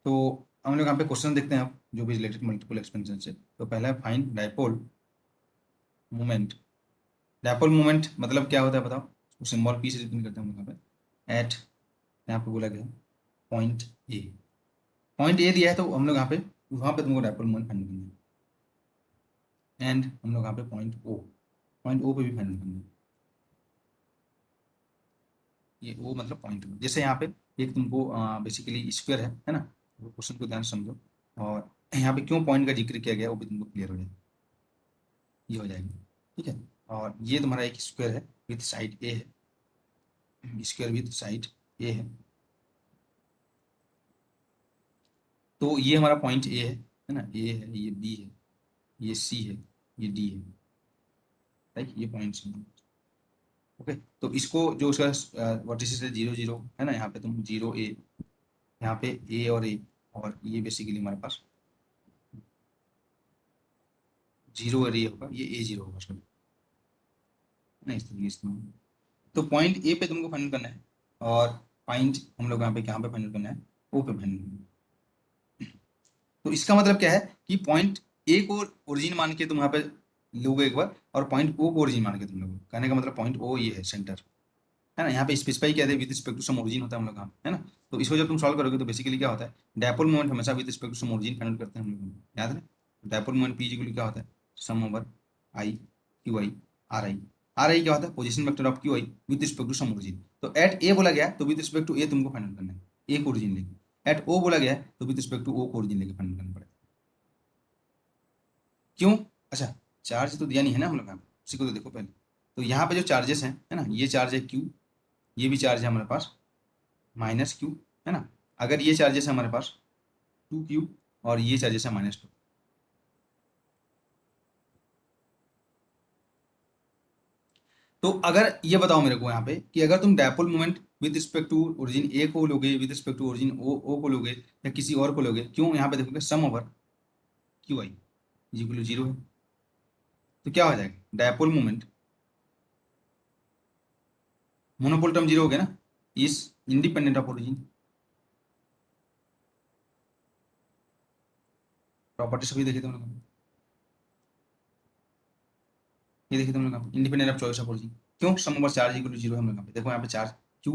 तो हम लोग यहाँ पे क्वेश्चन देखते हैं आप जो भी रिलेटेड मल्टीपल एक्सपेंशन से। तो पहला है find dipole moment. Dipole moment मतलब क्या होता है बताओ। तो सिंबल पी से रिप्रेजेंट करते हैं हम लोग यहाँ पे एट, यहाँ पे बोला गया पॉइंट ए। पॉइंट ए दिया है तो हम लोग यहाँ पे वहाँ पे तुमको डायपोल मोमेंट फाइंड करना है। एंड हम लोग यहाँ पे पॉइंट ओ पे भी फाइंड करना है। ये ओ मतलब पॉइंट ओ, जैसे यहाँ पे एक तुमको बेसिकली स्क्वायर है ना। वो क्वेश्चन को ध्यान से समझो, और यहाँ पे क्यों पॉइंट का जिक्र किया गया वो भी तुमको क्लियर हो जाएगा। ये हो जाएगी, ठीक है। और ये तुम्हारा एक स्क्वायर है विथ साइड ए है, स्क्वायर विथ साइड ए है। तो ये हमारा पॉइंट ए है ना। ए है, ये बी है, ये सी है, ये डी है, राइट। ये पॉइंट सी। ओके, तो इसको जो उसका वर्टिसेस है 0 0 है ना। यहाँ पे तुम 0 A, यहाँ पे ए और ये बेसिकली हमारे पास 0 और ए होगा, ये A 0 होगा सॉरी, ना इस तरीके से। तो पॉइंट ए पे तुमको फाइनल करना है, और पॉइंट हम लोग यहाँ पे कहाँ पे फाइनल करना है, ओ पे फाइनल करना है। तो इसका मतलब क्या है कि पॉइंट ए को ओरिजिन मान के तुम यहाँ पे लोगे एक बार, और पॉइंट ओ को ओरिजिन मान के तुम लोगे। कहने का मतलब पॉइंट ओ ये है सेंटर, है ना। यहाँ पे स्पेसिफाई किया है with respect to some origin होता है हम लोग का, है ना। तो इसको जब तुम सॉल्व करोगे तो बेसिकली क्या होता है, डायपोल मोमेंट हमेशा with respect to some origin find करते हैं हम लोग, याद है। डायपोल मोमेंट पी इक्वल क्या होता है, sum over I Q I R I. R I क्या होता है, position vector of Q I with respect to some origin. तो एट ए बोला गया है तो विद रिस्पेक्ट टू ए तुमको फाइंड करना है, ए को ओरिजिन लेके। एट ओ बोला गया है तो विद रिस्पेक्ट टू ओ को ओरिजिन लेके फाइंड करना पड़ेगा। क्यों? अच्छा, चार्ज तो दिया नहीं है ना हम लोग यहाँ पे, उसी को तो देखो पहले। तो यहाँ पे जो चार्जेस हैं, है ना, ये चार्ज है क्यू, ये भी चार्ज है हमारे पास माइनस क्यू, है ना। अगर ये चार्जेस है हमारे पास 2Q, और ये चार्जेस है -2। तो अगर ये बताओ मेरे को यहाँ पे कि अगर तुम dipole moment with respect to origin A को लोगे, with respect to origin O को लोगे, या किसी और को लोगे, क्यों यहाँ पे देखोगे sum over Q I equal to 0 है। तो क्या हो जाएगा, डायपोल मोमेंट मोनोपोल टर्म 0 हो गया ना, इस इंडिपेंडेंट ऑफ ओरिजिन। प्रॉपर्टी सभी देखे तुम लोग, ये देखिए तुम लोग independent of choice of origin. क्यों, सम ओवर चार्ज इक्वल टू 0 है हम लोग पे। देखो यहाँ पे चार्ज क्यू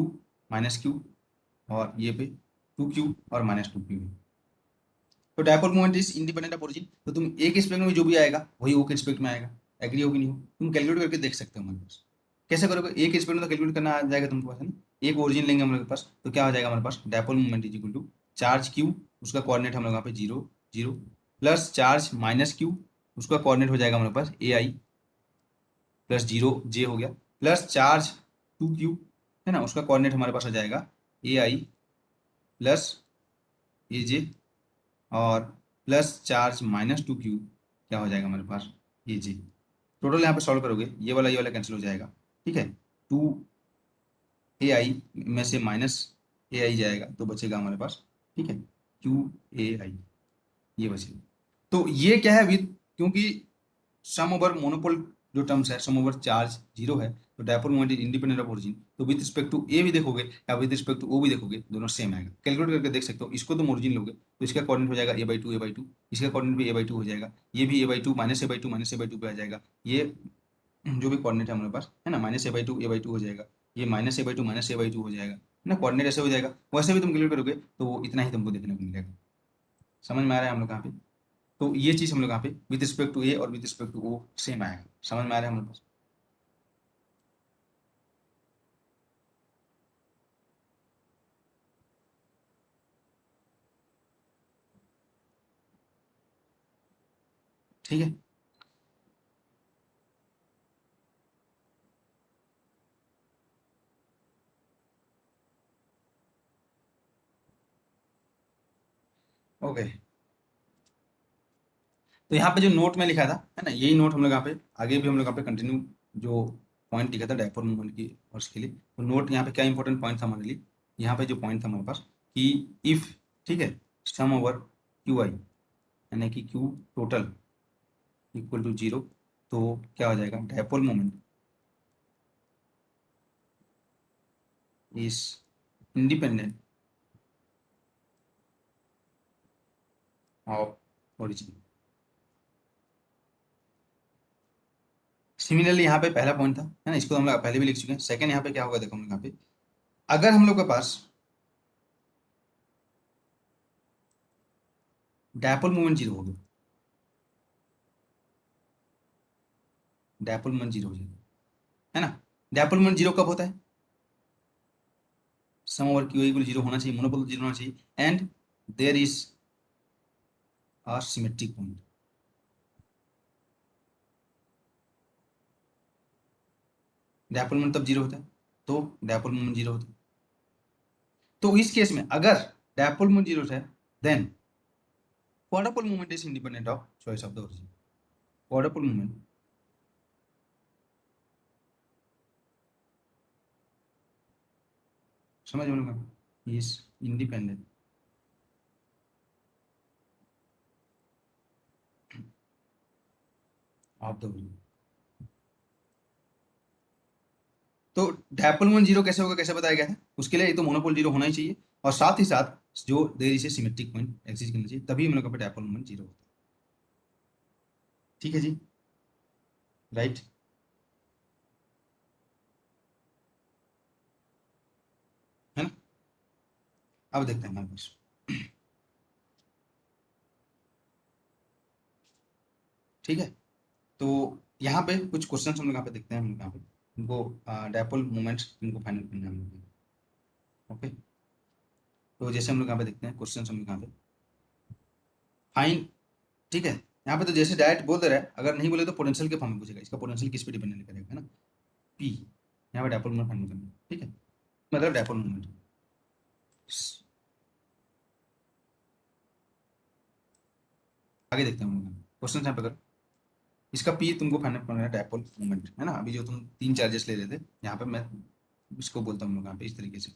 -Q, और ये पे 2Q और -2Q। तो dipole moment is independent of origin. तो तुम ए के स्पेक्ट में जो भी आएगा वही ओ के स्पेक्ट में आएगा। एग्री हो कि नहीं हो, तुम कैलकुलेट करके देख सकते हो हमारे पास। कैसे करोगे, ए के स्पेक्ट में तो कैलकुलेट करना आ जाएगा तुमको, है ना। एक ओरिजिन लेंगे हम लोग के पास, तो क्या हो जाएगा हमारे पास, dipole moment is equal to charge Q, उसका कोऑर्डिनेट हम लोग यहाँ पे 0 0, प्लस चार्ज -Q, उसका कोऑर्डिनेट हो जाएगा हमारे पास AI प्लस 0 J हो गया, प्लस चार्ज 2Q, है ना, उसका कोऑर्डिनेट हमारे पास आ जाएगा AI प्लस AJ, और प्लस चार्ज -2Q क्या हो जाएगा हमारे पास, AJ। टोटल यहाँ पे सॉल्व करोगे ये वाला कैंसिल हो जाएगा, ठीक है। 2AI में से -AI जाएगा तो बचेगा हमारे पास, ठीक है, QAI, ये बचेगा। तो ये क्या है विद, क्योंकि सम ओवर मोनोपोल जो टर्म्स है, सम ओवर चार्ज 0 है, तो dipole moment is independent of origin. तो विद रिस्पेक्ट टू ए भी देखोगे या विद रिस्पेक्ट टू ओ भी देखोगे, दोनों सेम आएगा। कैलकुलेट करके देख सकते हो, इसको तुम ओरिजिन लोगे तो इसका कोऑर्डिनेट हो जाएगा A/2 इसका कोऑर्डिनेट भी A/2 हो जाएगा, ये भी A/2 -A/2 पे आ जाएगा। ये जो भी कोऑर्डिनेट है हमारे पास, है ना, -A/2 हो जाएगा, ये -A/2 हो जाएगा, है ना। कोऑर्डिनेट ऐसे हो जाएगा, वैसे भी तुम कैलकुलेट करोगे तो इतना ही तुमको देखने को मिलेगा। समझ में आ रहा है हम लोग यहाँ पे। तो ये चीज हम लोग यहाँ पे विद रिस्पेक्ट टू ए और with respect to O same आएगा। समझ में आ रहा है हम लोग पास। ठीक है, ओके। तो यहाँ पे जो नोट में लिखा था, है ना, यही नोट हम लोग यहाँ पे आगे भी हम लोग यहाँ पे कंटिन्यू जो पॉइंट लिखा था डायपोल मोमेंट की और उसके लिए, तो नोट यहाँ पे क्या इंपॉर्टेंट पॉइंट था हमारे लिए, यहाँ पे जो पॉइंट था हमारे पास कि इफ, ठीक है, सम ओवर क्यू आई यानी कि क्यू टोटल इक्वल टू 0, तो क्या हो जाएगा, dipole moment is independent of origin. Similarly यहाँ पे पहला पॉइंट था, है ना, इसको हम लोग पहले भी लिख चुके हैं। सेकंड यहाँ पे क्या होगा देखो हम लोग यहाँ पे, अगर हम लोग के पास डायपोल मोमेंट जीरो हो गया, डायपोल मोमेंट जीरो हो जाएगा, है ना। डायपोल मोमेंट जीरो कब होता है, sum over q equal zero होना चाहिए, मोनोपोल जीरो होना चाहिए, and there is a symmetric point. Dipole moment तब जीरो होता है, तो डायपोल मोमेंट जीरो होता है। तो इस केस में अगर डायपोल मोमेंट जीरो है, then quadrupole moment is independent of choice of the origin. Quadrupole moment समझ में is independent of the origin. तो डायपोल मोमेंट जीरो कैसे होगा, कैसे बताया गया था, उसके लिए तो मोनोपोल जीरो होना ही चाहिए, और साथ ही साथ जो there is a symmetric point exist करना चाहिए, तभी हम लोग का डायपोल मोमेंट जीरो होता है। ठीक है जी, राइट। है ना, अब देखते हैं हमारे पास, ठीक है। तो यहाँ पे कुछ क्वेश्चन हम लोग यहाँ पे देखते हैं, हम लोग यहाँ पे इनको डायपोल मोमेंट्स इनको फाइनल करना है हम लोग। ओके, तो जैसे हम लोग यहाँ पे देखते हैं क्वेश्चन हम लोग यहाँ पे फाइन, ठीक है। यहाँ पे तो जैसे डायरेक्ट बोल दे रहा है, अगर नहीं बोले तो पोटेंशियल के फॉर्म में पूछेगा, इसका पोटेंशियल किस पे डिपेंड करेगा, है ना, पी। यहाँ पे डायपोल मोमेंट फाइंड करना है, ठीक है, मतलब डायपोल मोमेंट। आगे देखते हैं हम लोग क्वेश्चन यहाँ पे करो, इसका पी तुमको फाइंड करना है डायपोल मोमेंट, है ना। अभी जो तुम तीन चार्जेस ले रहे थे, यहाँ पे मैं इसको बोलता हूँ यहाँ पे इस तरीके से।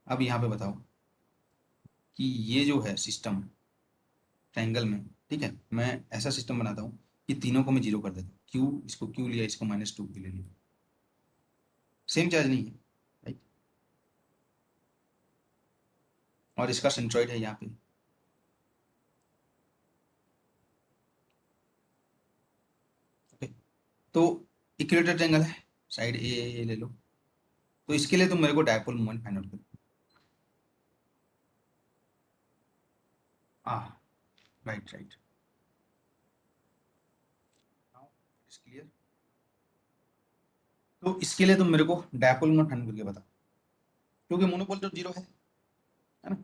अब यहाँ पे बताओ कि ये जो है सिस्टम ट्रायंगल में, ठीक है, मैं ऐसा सिस्टम बनाता हूँ कि तीनों को मैं जीरो कर देता हूँ, क्यू इसको क्यू लिया, इसको -2 ले लिया, सेम चार्ज नहीं है, राइट, और इसका सेंट्रॉइड है यहाँ पे, ओके। तो इक्विलेटरल ट्रायंगल है, साइड ए ले लो, तो इसके लिए तुम मेरे को डायपोल मोमेंट फाइंड आउट करो। हाँ, राइट राइट, क्लियर। तो इसके लिए तुम मेरे को डायपोल मोमेंट फाइंड करके बताओ, क्योंकि मोनोपोल तो जीरो है ना,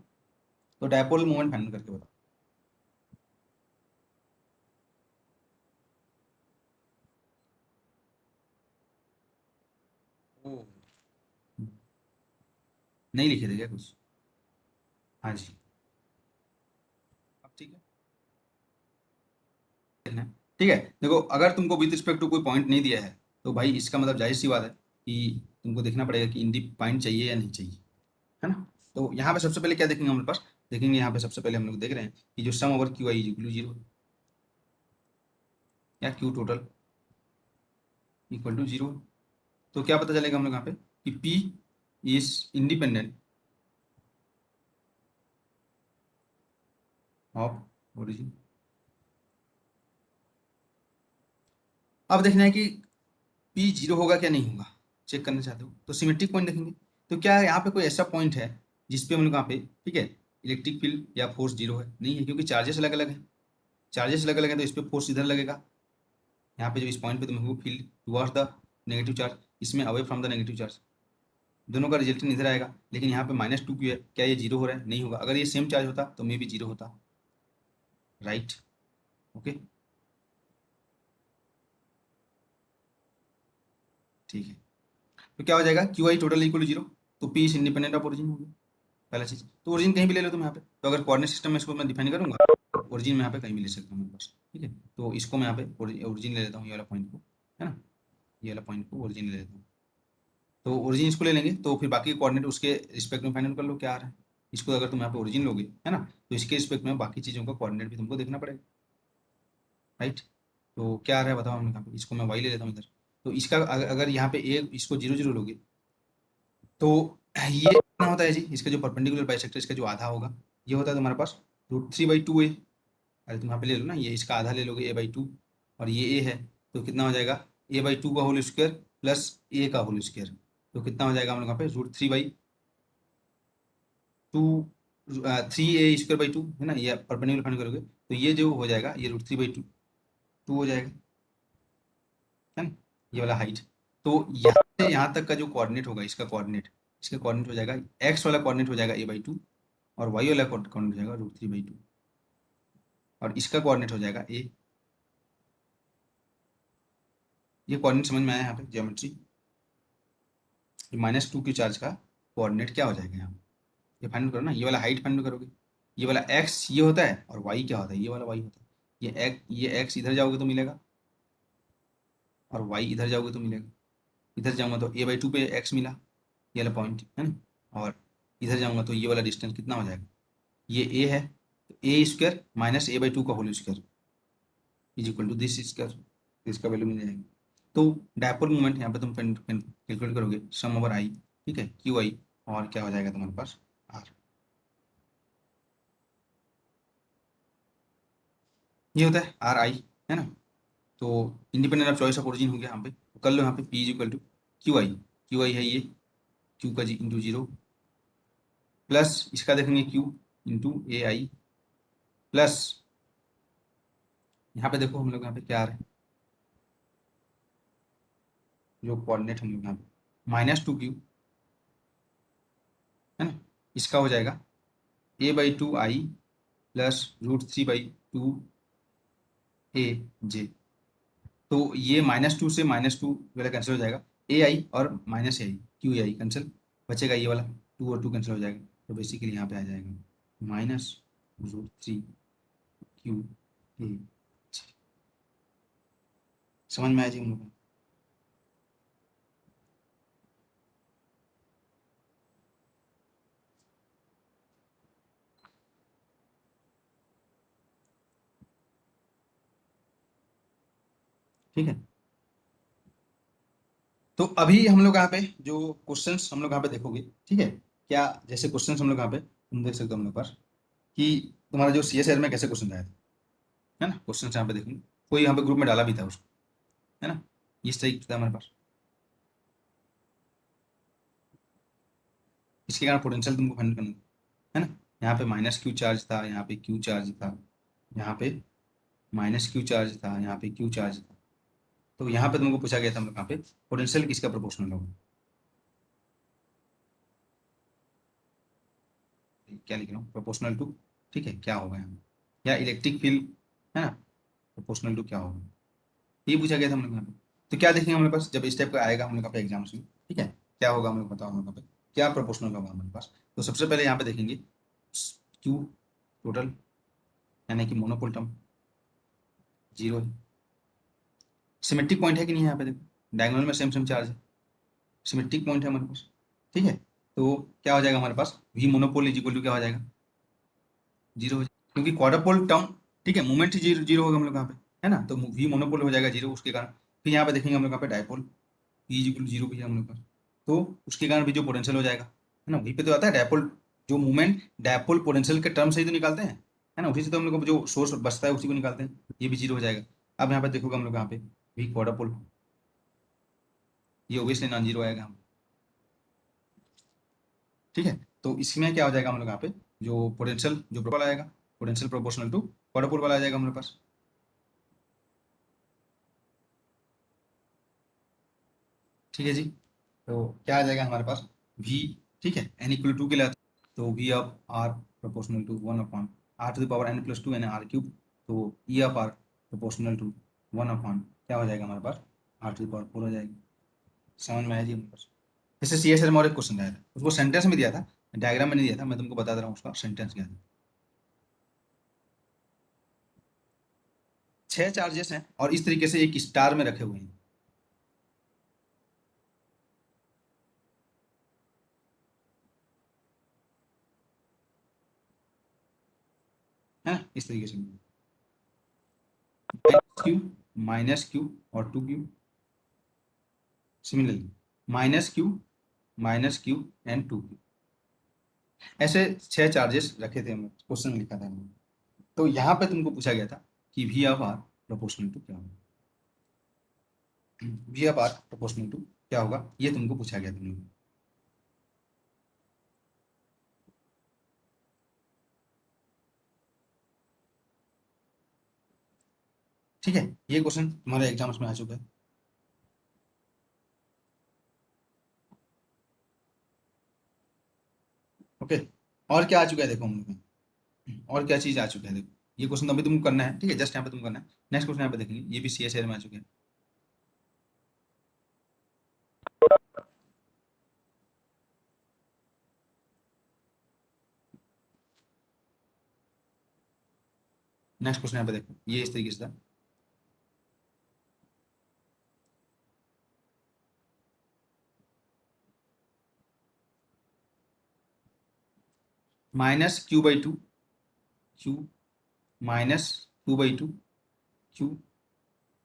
तो डायपोल मोमेंट फाइंड करके बताओ। ओ, नहीं लिखे थे क्या कुछ, हाँ जी, अब ठीक है, ठीक है। देखो, अगर तुमको विद रिस्पेक्ट टू कोई पॉइंट नहीं दिया है, तो भाई इसका मतलब जाहिर सी बात है कि तुमको देखना पड़ेगा कि इंडी पॉइंट चाहिए या नहीं चाहिए, है ना। तो यहाँ पे सबसे पहले क्या देखेंगे हमारे पास, देखेंगे यहाँ पे सबसे पहले हम लोग देख रहे हैं कि जो sum over Q I equal zero, या Q total equal to zero. तो क्या पता चलेगा हम लोग यहाँ पे कि P is independent of origin. अब देखना है कि पी जीरो होगा क्या नहीं होगा, चेक करना चाहते हो तो सिमेट्रिक पॉइंट देखेंगे। तो क्या यहाँ पे कोई ऐसा पॉइंट है जिसपे हम लोग यहाँ पे, ठीक है, इलेक्ट्रिक फील्ड या फोर्स जीरो है, नहीं है, क्योंकि चार्जेस अलग अलग है, चार्जेस अलग अलग है, तो इस पर फोर्स इधर लगेगा, यहाँ पे जो इस पॉइंट पे तुमको field towards the negative charge, इसमें away from the negative charge, दोनों का रिजल्टेंट इधर आएगा। लेकिन यहाँ पे -2 क्यों है, क्या ये जीरो हो रहा है, नहीं होगा, अगर ये सेम चार्ज होता तो मे भी जीरो होता, राइट, ओके, ठीक है। तो क्या हो जाएगा, Q I total equal to zero, तो P is independent of origin हो गया पहला चीज। तो ओरिजिन कहीं भी ले लो तुम यहाँ पे, तो अगर कोऑर्डिनेट सिस्टम में इसको मैं डिफाइन करूंगा, ओरिजिन में यहाँ पे कहीं भी ले सकता हूँ मेरे पास, ठीक है। तो इसको मैं यहाँ पे ओरिजिन ले लेता हूँ, ये वाला पॉइंट को, है ना, ये वाला पॉइंट को ओरिजिन ले लेता हूँ। तो ओरिजिन इसको ले लेंगे, तो फिर बाकी कोऑर्डिनेट उसके रिस्पेक्ट में फाइनल कर लो क्या आ रहा है। इसको अगर तुम यहाँ पे ओरिजिन लोगे, है ना, तो इसके रिस्पेक्ट में बाकी चीज़ों का कोऑर्डिनेट भी तुमको देखना पड़ेगा, राइट। तो क्या आ रहा है बताओ, हम यहाँ पे इसको मैं वाई ले लेता हूँ इधर, तो इसका अगर यहाँ पे ए इसको जीरो जीरो लोगे, तो ये कितना होता है जी, इसका जो परपेंडिकुलर बाइसेक्टर इसका जो आधा होगा, ये होता है तुम्हारे पास √3/2a, अरे तुम यहाँ पे ले लो ना, ये इसका आधा ले लोगे a/2, और ये a है, तो कितना हो जाएगा a/2 का होल स्क्वायर प्लस a का होल स्क्वायर, तो कितना हो जाएगा हम लोग यहाँ पे √3/2, 3a² 2 है ना, ये परपेंडिकुलर फाइंड करोगे तो ये जो हो जाएगा ये √3/2 2 हो जाएगा, है ना, ये वाला हाइट। तो यहाँ से यहाँ तक का जो कोऑर्डिनेट होगा, इसका कोऑर्डिनेट हो जाएगा, एक्स वाला कोऑर्डिनेट हो जाएगा a/2, और वाई वाला कोऑर्डिनेट हो जाएगा √3/2, और इसका कोऑर्डिनेट हो जाएगा a। ये कोऑर्डिनेट समझ में आया यहाँ पे ज्योमेट्री? -2 की चार्ज का कोऑर्डिनेट क्या हो जाएगा यहाँ, ये फाइंड करो ना, ये वाला हाइट फाइंड करोगे, ये वाला एक्स ये होता है, और वाई क्या होता है, ये वाला वाई होता है, ये एक्स इधर जाओगे तो मिलेगा, और वाई इधर जाओगे तो मिलेगा, इधर जाऊंगा तो a/2 पे एक्स मिला, ये वाला पॉइंट है ना, और इधर जाऊंगा तो ये वाला डिस्टेंस कितना हो जाएगा, ये a है, तो a² माइनस a/2 का whole square is equal to this square, इसका वैल्यू मिल जाएगा। तो डायपोल मोमेंट यहाँ पे तुम कैलकुलेट करोगे सम ओवर आई, ठीक है, क्यू आई, और क्या हो जाएगा तुम्हारे पास आर, ये होता है आर आई, है ना। तो independent of choice of origin हो गया यहाँ पे, तो कर लो यहाँ पे P is equal to q आई है ये, क्यू का जी इंटू 0, प्लस इसका देखेंगे क्यू इंटू ए आई, प्लस यहाँ पे देखो हम लोग यहाँ पे क्या आ रहा है, जो कोऑर्डिनेट हम लोग यहाँ पे -2q, है ना, इसका हो जाएगा a/2 आई प्लस √3/2 ए जे, तो ये -2 से -2 वाला कैंसिल हो जाएगा, ए आई और minus A I, Q A I cancel, बचेगा ये वाला 2 और 2 कैंसिल हो जाएगा, तो बेसिकली यहाँ पे आ जाएगा -√3q ए, समझ में आया जी हम लोग को? ठीक है, तो अभी हम लोग यहाँ पे जो क्वेश्चंस हम लोग यहाँ पे देखोगे, ठीक है, क्या जैसे क्वेश्चंस हम लोग यहाँ पे तुम देख सकते हो हम लोग पास कि तुम्हारा जो CSR में कैसे क्वेश्चन आया था, है ना, क्वेश्चन यहाँ पे देखोगे, कोई यहाँ पे ग्रुप में डाला भी था उसको, है ना, इस तरीके था हमारे पास, इसके कारण पोटेंशियल तुमको फाइंड करना था, है ना, यहाँ पे -q चार्ज था, यहाँ पे q चार्ज था, यहाँ पे -q चार्ज था, यहाँ पे q चार्ज था, तो यहाँ पे तुमको पूछा गया था हम लोग यहाँ पे पोटेंशियल किसका प्रोपोर्शनल होगा, क्या लिख रहा हूँ, प्रोपोर्शनल टू, ठीक है, क्या होगा यहाँ, या इलेक्ट्रिक फील्ड, है ना, प्रोपोर्शनल टू क्या होगा, ये पूछा गया था हम लोग यहाँ पे। तो क्या देखेंगे हमारे पास जब इस टाइप का आएगा हम लोग यहाँ पे एग्जाम्स में, ठीक है, क्या होगा हम लोग बताओ, हम लोग यहाँ पे क्या प्रोपोर्शनल होगा हमारे पास, तो सबसे पहले यहाँ पे देखेंगे क्यू टोटल, यानी कि मोनोपोल टर्म 0 है, सिमेट्रिक पॉइंट है कि नहीं है यहाँ पे देखो, डायगोनल में सेम सेम चार्ज है, सिमेट्रिक पॉइंट है हमारे पास, ठीक है, तो क्या हो जाएगा हमारे पास V monopole is equal to क्या हो जाएगा 0 हो जाएगा, क्योंकि क्वाड्रपोल टर्म, ठीक है, मूवमेंट ही 0 होगा हम लोग यहाँ पे, है ना, तो वी मोनोपोल हो जाएगा 0 उसके कारण। फिर यहाँ पे देखेंगे हम लोग यहाँ पे dipole P is equal to 0 भी है हम लोग का, तो उसके कारण भी जो पोटेंशियल हो जाएगा, है ना, वहीं पे तो आता है डायपोल, जो मूवमेंट डायपोल पोटेंशियल के टर्म से ही तो निकालते हैं, है ना, उसी से तो हम लोग को जो सोर्स बचता है उसी को निकालते हैं, ये भी 0 हो जाएगा। अब यहाँ पे देखोगे हम लोग यहाँ पे वी क्वाड्रपोल, ये ओबियसली नॉन जीरो आएगा, ठीक है, तो इसमें क्या हो जाएगा हम लोग यहाँ पे जो पोटेंशियल जो प्रोपोल आएगा, पोटेंशियल प्रोपोर्शनल टू क्वाड्रपोल वाला आ जाएगा हमारे पास, ठीक है जी, तो क्या आ जाएगा हमारे पास v, ठीक है, n इक्वल टू के लिए, तो v of r proportional to 1 upon r to the power n plus 2 यानी r क्यूब, तो e of r proportional to 1 upon क्या हो जाएगा हमारे पास r टू द पावर 4 हो जाएगी, समझ में आया जी हमारे पास। जैसे CSR में और एक क्वेश्चन आया था, उसको सेंटेंस में दिया था, डायग्राम में नहीं दिया था, मैं तुमको बता दे रहा हूँ उसका सेंटेंस क्या था। 6 चार्जेस हैं और इस तरीके से एक स्टार में रखे हुए हैं, है ना, इस तरीके से -q -q और 2q, similarly -q and 2q, ऐसे 6 चार्जेस रखे थे, हम क्वेश्चन में लिखा था हमने, तो यहाँ पे तुमको पूछा गया था कि V of R proportional to क्या होगा, V of R proportional to क्या होगा, ये तुमको पूछा गया तुम लोग। ठीक है, ये क्वेश्चन तुम्हारे एग्जाम्स में आ चुका है। ओके, और क्या आ चुका है देखो हम लोग में, और क्या चीज आ चुका है देखो, ये क्वेश्चन अभी तुमको करना है, ठीक है, जस्ट यहाँ पे तुमको करना है। नेक्स्ट क्वेश्चन यहाँ पे देखेंगे, ये भी सी एस में आ चुके हैं। नेक्स्ट क्वेश्चन यहाँ पे देखो, ये इस तरीके से था, minus Q by two Q minus two by two Q,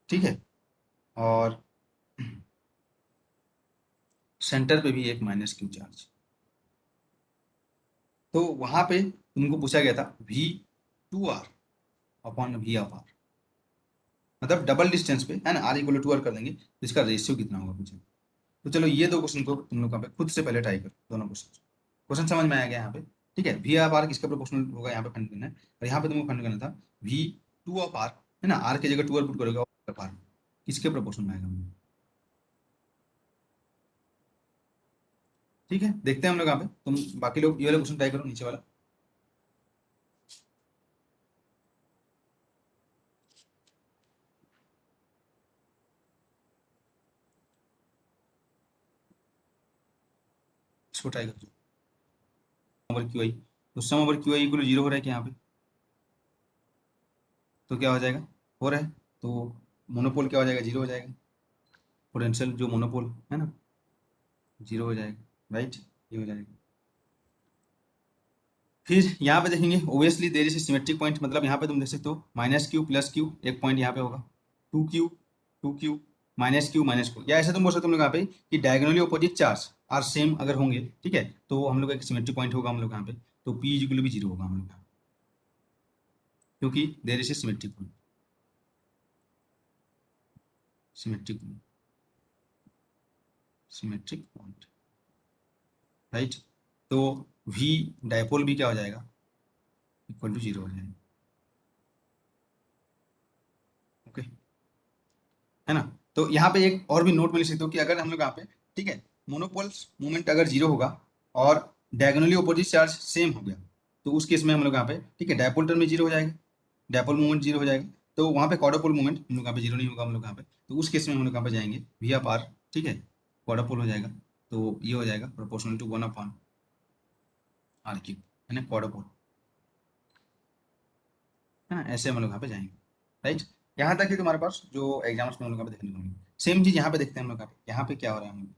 ठीक है, और सेंटर पे भी एक माइनस क्यू चार्ज। तो वहां पे तुमको पूछा गया था V two R upon V of R, मतलब डबल डिस्टेंस पे है ना, आर इक्वल टू आर कर देंगे तो इसका रेशियो कितना होगा पूछे। तो चलो ये दो क्वेश्चन को तुम लोग पे खुद से पहले ट्राई करो, दोनों क्वेश्चन, क्वेश्चन समझ में आ गया यहाँ पे, ठीक है। वी ऑफ आर किसका प्रोपोर्शनल होगा यहाँ पे फाइंड करना है, और यहाँ पे तुमको फाइंड करना था वी टू ऑफ आर, है ना, आर की जगह टू आर पुट करोगे ऑफ आर, किसके प्रोपोर्शनल में आएगा। ठीक है, देखते हैं हम लोग यहाँ पे, तुम बाकी लोग ये वाला क्वेश्चन ट्राई करो, नीचे वाला। इसको ट्राई करो, ओवर क्यू आई, तो sum over Q I equal zero हो रहा है कि यहाँ पे, तो क्या हो जाएगा, हो रहा है, तो मोनोपोल क्या हो जाएगा, जीरो हो जाएगा, पोटेंशियल जो मोनोपोल है ना, जीरो हो जाएगा, राइट, ये हो जाएगा। फिर यहाँ पे देखेंगे obviously there is symmetric point, मतलब यहाँ पे तुम देख सकते हो माइनस क्यू प्लस क्यू, एक पॉइंट यहाँ पे होगा, टू क्यू माइनस क्यू, या ऐसा तुम बोल सकते हो हम लोग यहाँ पे कि diagonally opposite charge are same अगर होंगे, ठीक है, तो हम लोग का एक सिमेट्रिक पॉइंट होगा हम लोग यहाँ पे, तो पी इक्वल भी जीरो होगा हम लोग यहाँ, क्योंकि there is symmetric point, symmetric point, symmetric point, right. तो वी डायपोल भी क्या हो जाएगा, इक्वल टू जीरो हो जाएगा, ओके, है ना। तो यहाँ पे एक और भी नोट मिल सकते हो कि अगर हम लोग यहाँ पे, ठीक है, मोनोपोल्स मूवमेंट अगर जीरो होगा और डायगोनली अपोजिट चार्ज सेम हो गया, तो उस केस में हम लोग यहाँ पे, ठीक है, डायपोल टर्म में जीरो हो जाएगा, डायपोल मूवमेंट जीरो हो जाएगा, तो वहाँ पे क्वाड्रोपोल मूवमेंट हम लोग यहाँ पे जीरो नहीं होगा हम लोग यहाँ पे, तो उस केस में हम लोग यहाँ पे जाएंगे वी ऑफ आर, ठीक है, क्वाड्रोपोल हो जाएगा, तो ये हो जाएगा proportional to one upon R cube, है ना, क्वाड्रोपोल, है ना, ऐसे हम लोग यहाँ पे जाएंगे, राइट। यहाँ तक ही तुम्हारे पास जो एग्जाम्स में हम लोग यहाँ पे देखने को मिलेंगे, सेम चीज यहाँ पे देखते हैं हम लोग यहाँ पे क्या हो रहा है हम लोग,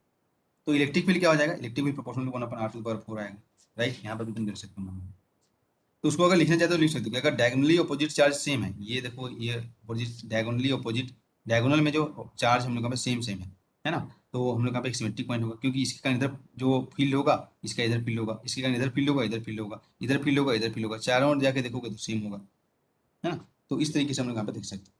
तो इलेक्ट्रिक फील्ड क्या हो जाएगा, electric field proportional to one upon R to power four आएगा, राइट, यहाँ पे भी तुम देख सकते हो। तो उसको अगर लिखना चाहते हो लिख सकते हो कि अगर डायगोनली अपोजिट चार्ज सेम है, ये देखो ये अपोजिट डायगोनली अपोजिट, डायगोनल में जो चार्ज हम लोग का सेम सेम है ना, तो हम लोग का एक सिमेट्रिक पॉइंट होगा, क्योंकि इसका इधर जो फील्ड होगा, इसका इधर फील्ड होगा, इसके कारण इधर फील्ड होगा, इधर फील्ड होगा, इधर फील्ड होगा, इधर फील्ड होगा, चारों ओर जाके देखोगे तो सेम होगा, है ना। तो इस तरीके से हम लोग यहाँ पे देख सकते हैं,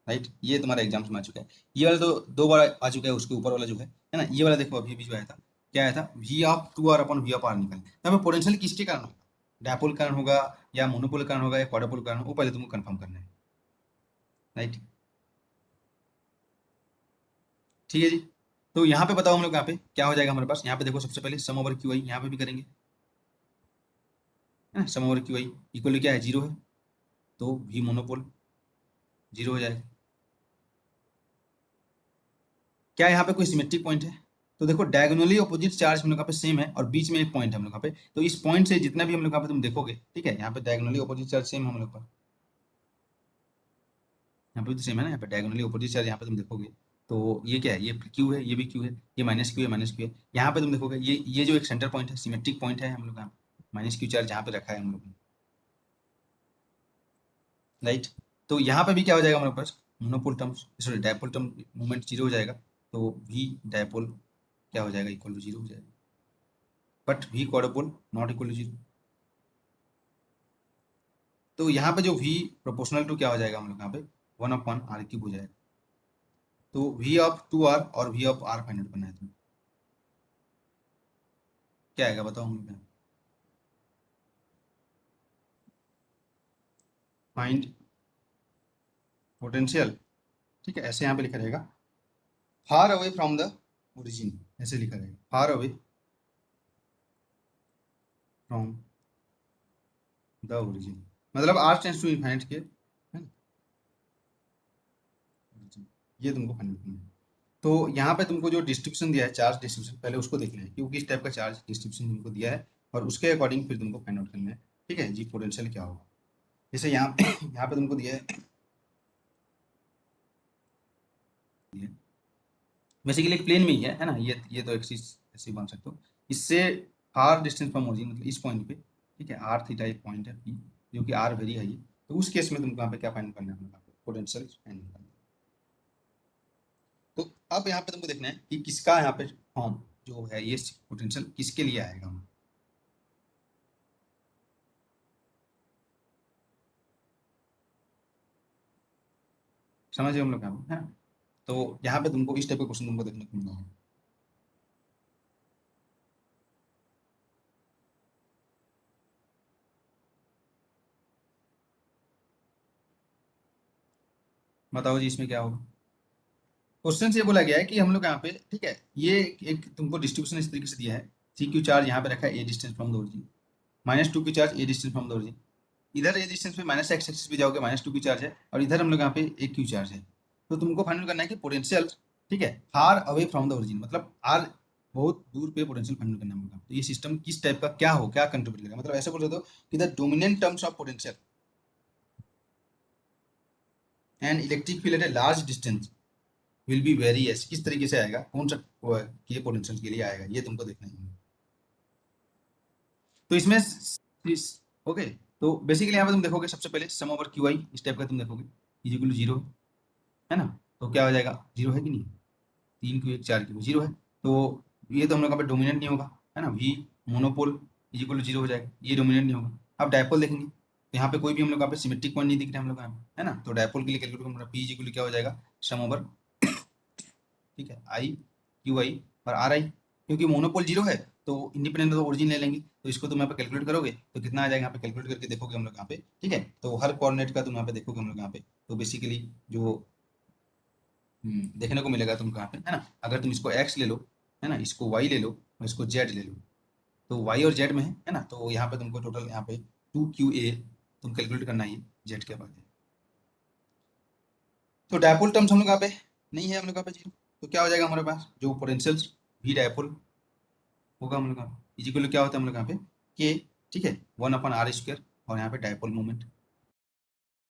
राइट। ये तुम्हारा एग्जाम्स में आ चुका है, ये वाला तो दो बार आ चुका है, उसके ऊपर वाला जो है ना, ये वाला देखो अभी अभी जो आया था, क्या आया था, V of two R upon V of R निकल, तो हमें पोटेंशियल किसके कारण होगा, डायपोल कारण होगा या मोनोपोल कारण होगा या क्वाड्रोपोल कारण होगा, वो पहले तुमको कंफर्म करना है, राइट। ठीक है जी, तो यहाँ पे बताओ हम लोग यहाँ पे क्या हो जाएगा हमारे पास, यहाँ पे देखो सबसे पहले सम ओवर क्यू आई यहाँ पे भी करेंगे, है ना, सम ओवर क्यू आई इक्वल क्या है, जीरो है, तो वी मोनोपोल जीरो हो जाएगा। क्या यहाँ पे कोई सिमेट्रिक पॉइंट है, तो देखो डायगोनली अपोजिट चार्ज हम लोग यहाँ पे सेम है और बीच में एक पॉइंट है हम लोग यहाँ पे, तो इस पॉइंट से जितना भी हम लोग यहाँ पे तुम देखोगे, ठीक है, यहाँ पे डायगोनली अपोजिट चार्ज सेम हम लोग का, यहाँ पे भी तो सेम है ना, यहाँ पे डायगोनली अपोजिट चार्ज यहाँ पे तुम देखोगे, तो ये क्या है, ये क्यू है, ये भी क्यू है, ये माइनस क्यू है, माइनस क्यू है, यहाँ पे तुम देखोगे ये जो एक सेंटर पॉइंट है, सिमेट्रिक पॉइंट है हम लोग यहाँ माइनस क्यू चार्ज यहाँ पे रखा है हम लोग ने, राइट। तो यहाँ पे भी क्या हो जाएगा हमारे पास, monopole term sorry dipole term movement zero हो जाएगा, तो वी डायपोल क्या हो जाएगा, इक्वल टू जीरो हो जाएगा, but we quadrupole not equal to zero, तो यहाँ पे जो v प्रोपोर्शनल टू क्या हो जाएगा हम लोग यहाँ पे 1/r³ हो जाएगा। तो v ऑफ 2r और v of r find out करना है तुम्हें, क्या आएगा बताओ हम लोग, फाइंड पोटेंशियल, ठीक है, ऐसे यहाँ पे लिखा रहेगा far away from the origin, ऐसे लिखा रहेगा far away from the origin, मतलब r टेंड्स टू इनफाइनाइट के, है ना, origin। ये तुमको फाइंड करना है। तो यहाँ पे तुमको जो डिस्ट्रीब्यूशन दिया है, चार्ज डिस्ट्रीब्यूशन, पहले उसको देखना है क्योंकि इस टाइप का चार्ज डिस्ट्रीब्यूशन तुमको दिया है और उसके अकॉर्डिंग फिर तुमको फाइंड आउट करना है, ठीक है जी, पोटेंशियल क्या होगा। जैसे यहाँ यहाँ पे तुमको दिया है, बेसिकली एक प्लेन में ही है ना, ये तो एक चीज ऐसे मान सकते हो, इससे फार डिस्टेंस फ्रॉम ओरिजिन, मतलब इस पॉइंट पे, ठीक है, आर थीटा एक पॉइंट है पी, जो कि आर वेरी हाई है, तो उस केस में तुमको यहाँ पे क्या फाइंड करना है, पोटेंशियल फाइंड करना है। तो अब यहाँ पे तुमको देखना है कि किसका यहाँ पे फॉर्म जो है, ये पोटेंशियल किसके लिए आएगा, समझिए हम लोग यहाँ पे, है ना। तो यहाँ पे तुमको इस टाइप का क्वेश्चन तुमको देखने को मिलेगा। बताओ जी इसमें क्या होगा। क्वेश्चन से ये बोला गया है कि हम लोग यहाँ पे, ठीक है, ये एक तुमको डिस्ट्रीब्यूशन इस तरीके से दिया है, सी क्यू चार्ज यहाँ पे रखा है ए डिस्टेंस फ्रॉम द ओरिजिन, -2 की charge A distance from the origin, इधर ए डिस्टेंस पे माइनस एक्स एक्सिस पे जाओगे -2 की चार्ज है, और इधर हम लोग यहाँ पे ए क्यू चार्ज है। तो तुमको फाइंड करना है कि पोटेंशियल, ठीक है, far away from the origin, मतलब आर बहुत दूर पे पोटेंशियल फाइंड करना होगा। तो ये सिस्टम किस टाइप का क्या हो, क्या कंट्रीब्यूट करेगा, मतलब ऐसे बोल सकते हो कि the dominant terms of potential and electric field at a large distance will be very S, किस तरीके से आएगा, कौन सा ये पोटेंशियल के लिए आएगा, ये तुमको देखना है। तो इसमें ओके, तो बेसिकली यहाँ पे तुम देखोगे सबसे पहले सम ओवर क्यू आई, इस टाइप का तुम देखोगे, इज इक्वल टू 0, है ना, तो क्या हो जाएगा, 0 है कि नहीं, 3 क्यू 1 4 क्यू 0 है, तो ये तो हम लोग यहाँ पे डोमिनेंट नहीं होगा, है ना, we monopole is equal to 0 हो जाएगा, ये डोमिनेंट नहीं होगा। अब डायपोल देखेंगे तो यहाँ पे कोई भी हम लोग यहाँ पे सिमेट्रिक पॉइंट नहीं दिख रहे हम लोग यहाँ पे, है ना, तो डायपोल के लिए कैलकुलेट करूँगा, पी इज इक्वल टू क्या हो जाएगा, सम ओवर, ठीक है, आई क्यू आई और आर आई, क्योंकि मोनोपोल 0 है तो इंडिपेंडेंट तो ओरिजिन ले लेंगे, तो इसको तुम यहाँ पे कैलकुलेट करोगे तो कितना आ जाएगा, यहाँ पे कैलकुलेट करके देखोगे हम लोग यहाँ पे, ठीक है, तो हर कोऑर्डिनेट का तुम यहाँ पे देखोगे हम लोग यहाँ पे, तो बेसिकली जो देखने को मिलेगा तुमको यहाँ पे, है ना, अगर तुम इसको एक्स ले लो, है ना, इसको वाई ले लो और इसको जेड ले लो, तो वाई और जेड में है ना, तो यहाँ पे तुमको टोटल यहाँ पे 2QA तुम कैलकुलेट करना है जेड के बाद। तो डायपोल टर्म्स हम लोग यहाँ पे नहीं है, हम लोग यहाँ पे 0, तो क्या हो जाएगा हमारे पास जो पोटेंशियल भी डायपोल होगा हम लोग यहाँ पे, इजिकल क्या होता है हम लोग यहाँ पे के, ठीक है, 1/r² और यहाँ पे डायपोल मोमेंट